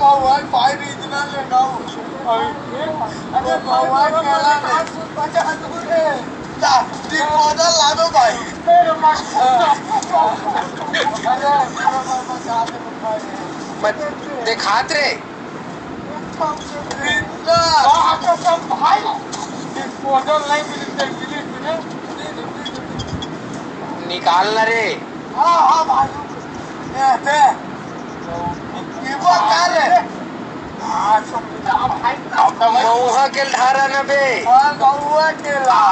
Mobile पाई regional लेगा अरे mobile केला ने 50 रुपए डिस्पोजल ला दो भाई अरे मत दिखात रे भाई डिस्पोजल नहीं मिलते निकालना रे हाँ भाई ऐसे मऊहा के धारा न बे मऊहा के ला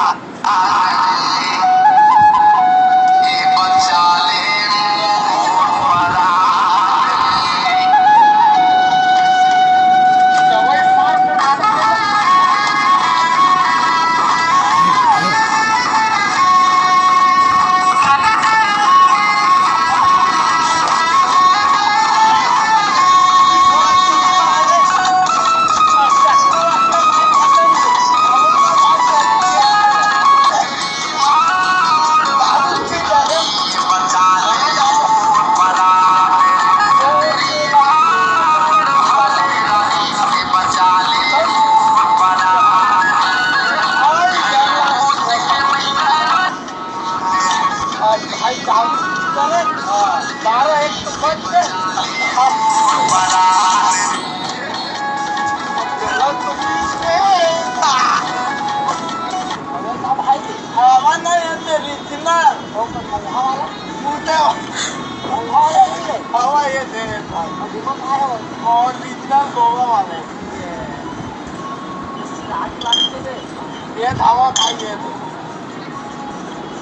ये धावा खाइए तो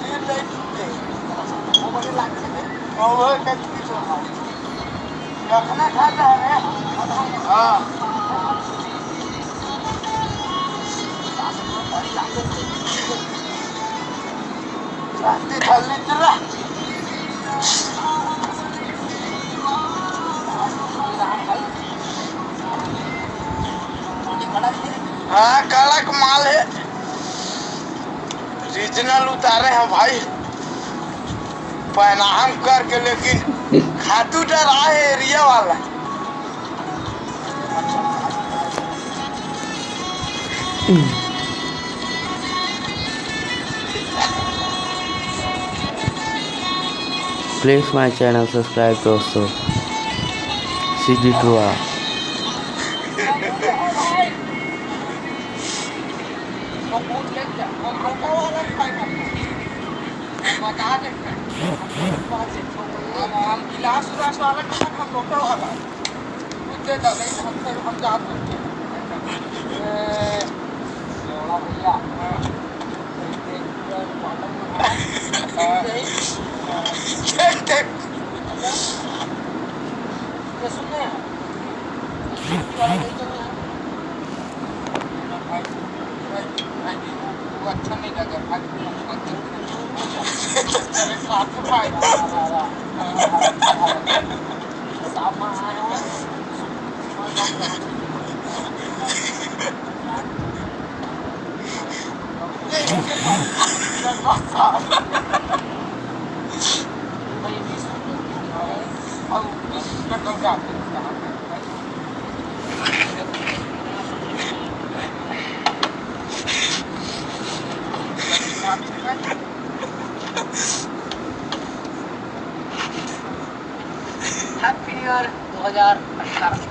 ये नहीं छूटे वो बड़े लागते हैं और वो कच्ची सोना रखना खाता है हाँ रास्ते थल्ली चला हाँ कड़क माल है रीजनल उतारे हैं भाई पहनाम करके लेकिन खातू डरा है एरिया वाला Please my channel subscribe दोस्तों सीधी टुआ हम गिलास वाला हम लोटा वाला मुझे दे हम जाते हैं भैया सुनने अच्छा नहीं लगा हैप्पी न्यू ईयर 2018।